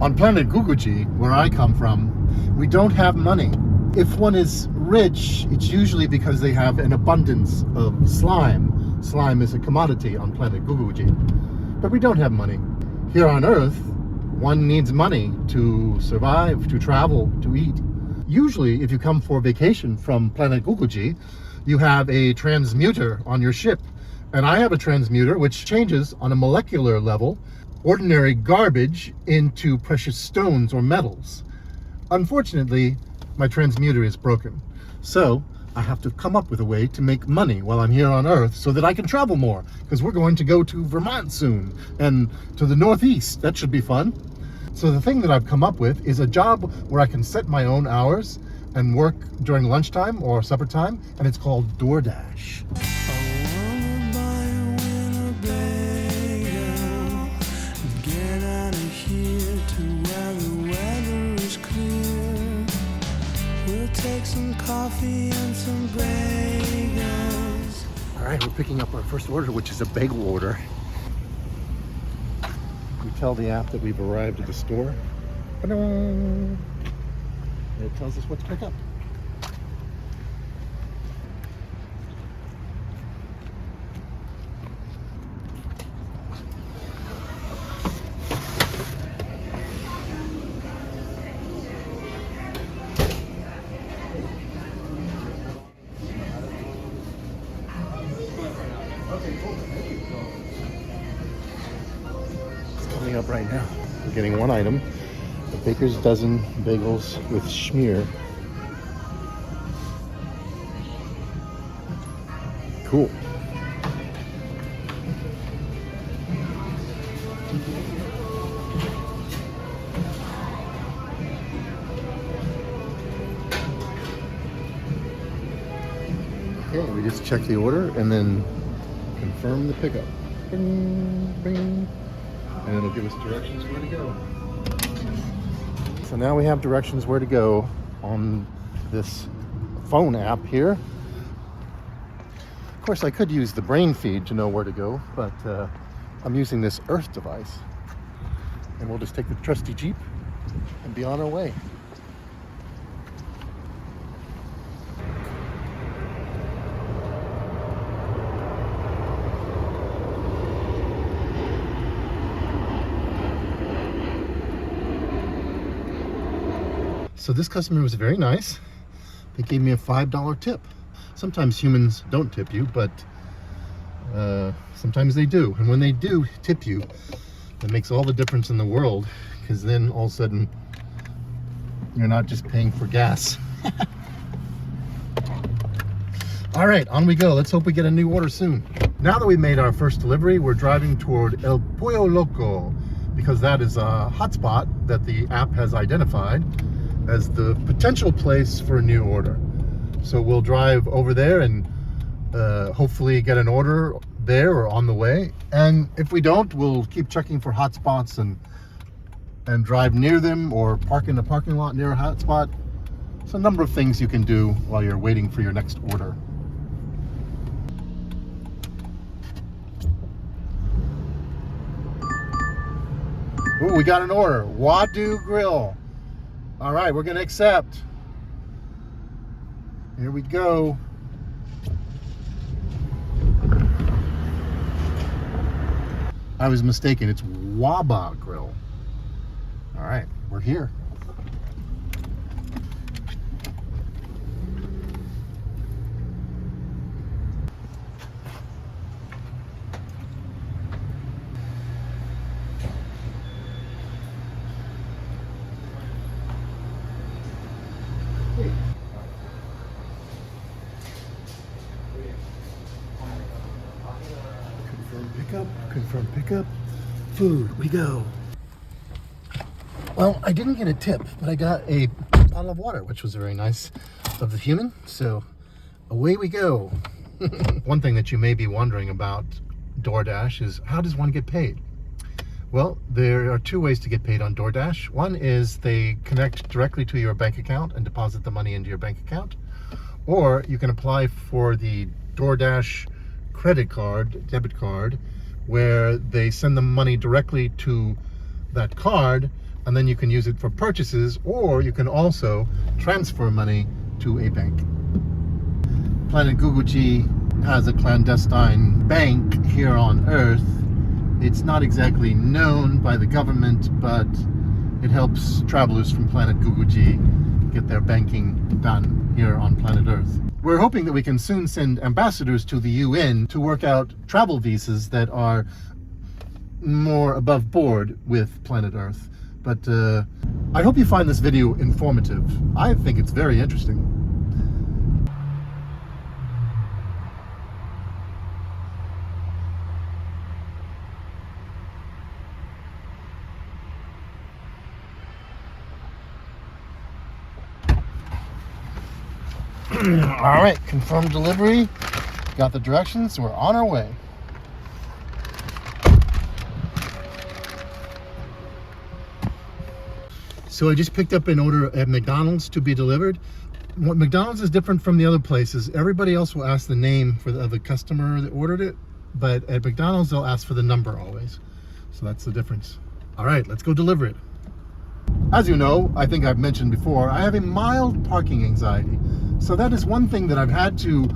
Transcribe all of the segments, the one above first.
On planet Guguji, where I come from, we don't have money. If one is rich, it's usually because they have an abundance of slime. Slime is a commodity on planet Guguji. But we don't have money. Here on Earth, one needs money to survive, to travel, to eat. Usually, if you come for vacation from planet Guguji, you have a transmuter on your ship. And I have a transmuter which changes on a molecular level ordinary garbage into precious stones or metals. Unfortunately, my transmuter is broken. So I have to come up with a way to make money while I'm here on Earth so that I can travel more, because we're going to go to Vermont soon and to the Northeast. That should be fun. So the thing that I've come up with is a job where I can set my own hours and work during lunchtime or supper time, and it's called DoorDash. Take some coffee and some bagels. All right, we're picking up our first order, which is a bagel order. We tell the app that we've arrived at the store. And it tells us what to pick up. It's coming up right now. We're getting one item, a baker's dozen bagels with schmear. Cool. Okay, we just check the order and then confirm the pickup. Bing, bing. And it'll give us directions where to go. So now we have directions where to go on this phone app here. Of course, I could use the brain feed to know where to go, but I'm using this Earth device. And we'll just take the trusty Jeep and be on our way. So this customer was very nice. They gave me a $5 tip. Sometimes humans don't tip you, but sometimes they do. And when they do tip you, it makes all the difference in the world, because then all of a sudden you're not just paying for gas. All right, on we go. Let's hope we get a new order soon. Now that we've made our first delivery, we're driving toward El Pollo Loco, because that is a hotspot that the app has identified as the potential place for a new order. So we'll drive over there and hopefully get an order there or on the way. And if we don't, we'll keep checking for hot spots and drive near them or park in the parking lot near a hot spot. It's a number of things you can do while you're waiting for your next order. Ooh, we got an order. Wadu Grill. All right, we're gonna accept. Here we go. I was mistaken, it's Waba Grill. All right, we're here. Confirm pickup. Food, we go. Well, I didn't get a tip, but I got a bottle of water, which was very nice of the human. So away we go. One thing that you may be wondering about DoorDash is, how does one get paid? Well, there are two ways to get paid on DoorDash. One is they connect directly to your bank account and deposit the money into your bank account. Or you can apply for the DoorDash credit card, debit card, where they send the money directly to that card, and then you can use it for purchases, or you can also transfer money to a bank. Planet Guguji has a clandestine bank here on Earth. It's not exactly known by the government, but it helps travelers from planet Guguji get their banking done here on planet Earth. We're hoping that we can soon send ambassadors to the UN to work out travel visas that are more above board with planet Earth. But I hope you find this video informative. I think it's very interesting. All right, confirmed delivery. Got the directions. We're on our way. So I just picked up an order at McDonald's to be delivered. What McDonald's is different from the other places. Everybody else will ask the name of the customer that ordered it, but at McDonald's they'll ask for the number always. So that's the difference. All right, let's go deliver it. As you know, I think I've mentioned before, I have a mild parking anxiety. So that is one thing that I've had to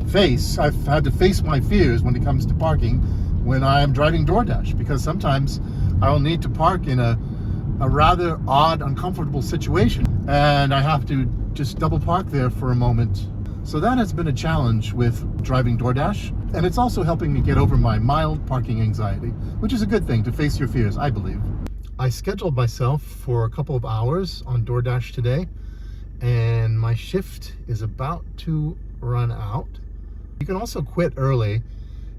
face. I've had to face my fears when it comes to parking when I'm driving DoorDash, because sometimes I'll need to park in a rather odd, uncomfortable situation, and I have to just double park there for a moment. So that has been a challenge with driving DoorDash, and it's also helping me get over my mild parking anxiety, which is a good thing to face your fears, I believe. I scheduled myself for a couple of hours on DoorDash today, and my shift is about to run out. You can also quit early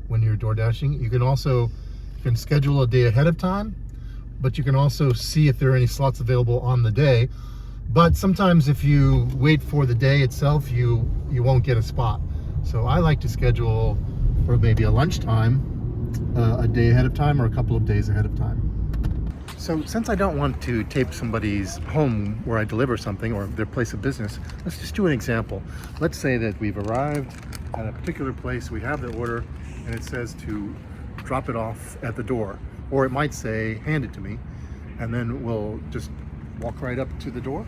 when you're DoorDashing. You can schedule a day ahead of time, but you can also see if there are any slots available on the day. But sometimes if you wait for the day itself, you won't get a spot. So I like to schedule for maybe a lunchtime, a day ahead of time, or a couple of days ahead of time. So since I don't want to tape somebody's home where I deliver something or their place of business, let's just do an example. Let's say that we've arrived at a particular place, we have the order, and it says to drop it off at the door. Or it might say, hand it to me, and then we'll just walk right up to the door,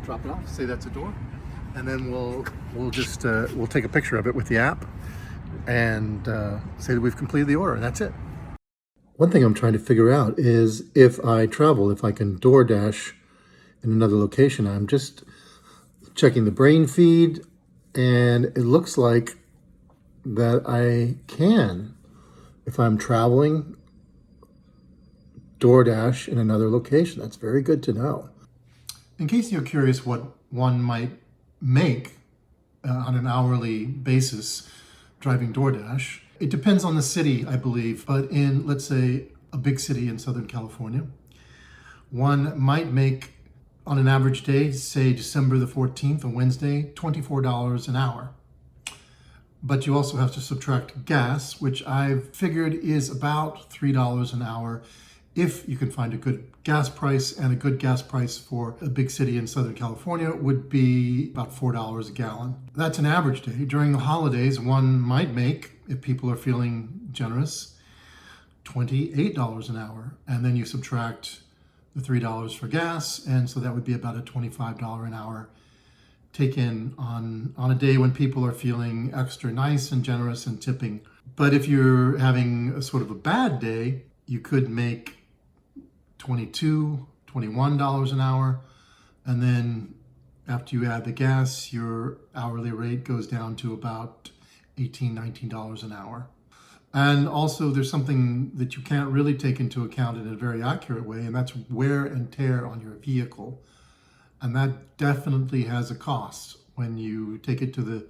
drop it off, say that's a door, and then we'll take a picture of it with the app and say that we've completed the order, and that's it. One thing I'm trying to figure out is if I travel, if I can DoorDash in another location. I'm just checking the brain feed, and it looks like that I can, if I'm traveling, DoorDash in another location. That's very good to know. In case you're curious what one might make on an hourly basis driving DoorDash, it depends on the city, I believe, but in, let's say, a big city in Southern California, one might make, on an average day, say December the 14th, a Wednesday, $24 an hour. But you also have to subtract gas, which I've figured is about $3 an hour if you can find a good gas price, and a good gas price for a big city in Southern California would be about $4 a gallon. That's an average day. During the holidays, one might make, if people are feeling generous, $28 an hour. And then you subtract the $3 for gas, and so that would be about a $25 an hour take in on a day when people are feeling extra nice and generous and tipping. But if you're having a sort of a bad day, you could make $22, $21 an hour, and then after you add the gas, your hourly rate goes down to about $18, $19 an hour. And also there's something that you can't really take into account in a very accurate way, and that's wear and tear on your vehicle. And that definitely has a cost when you take it to the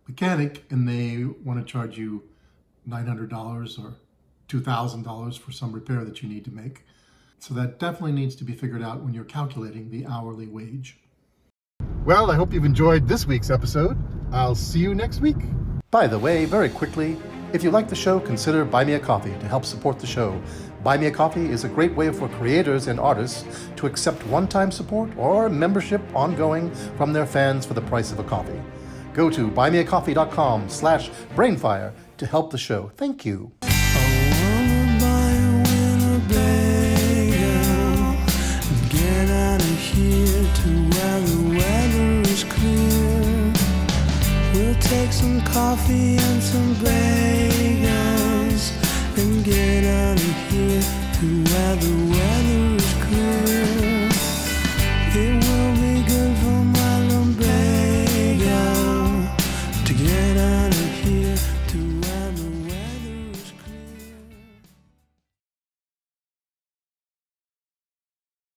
mechanic and they want to charge you $900 or $2,000 for some repair that you need to make. So that definitely needs to be figured out when you're calculating the hourly wage. Well, I hope you've enjoyed this week's episode. I'll see you next week. By the way, very quickly, if you like the show, consider Buy Me a Coffee to help support the show. Buy Me a Coffee is a great way for creators and artists to accept one-time support or membership ongoing from their fans for the price of a coffee. Go to buymeacoffee.com/BrainFire to help the show. Thank you. I wanna buy some coffee and some bagels and get out of here to where the weather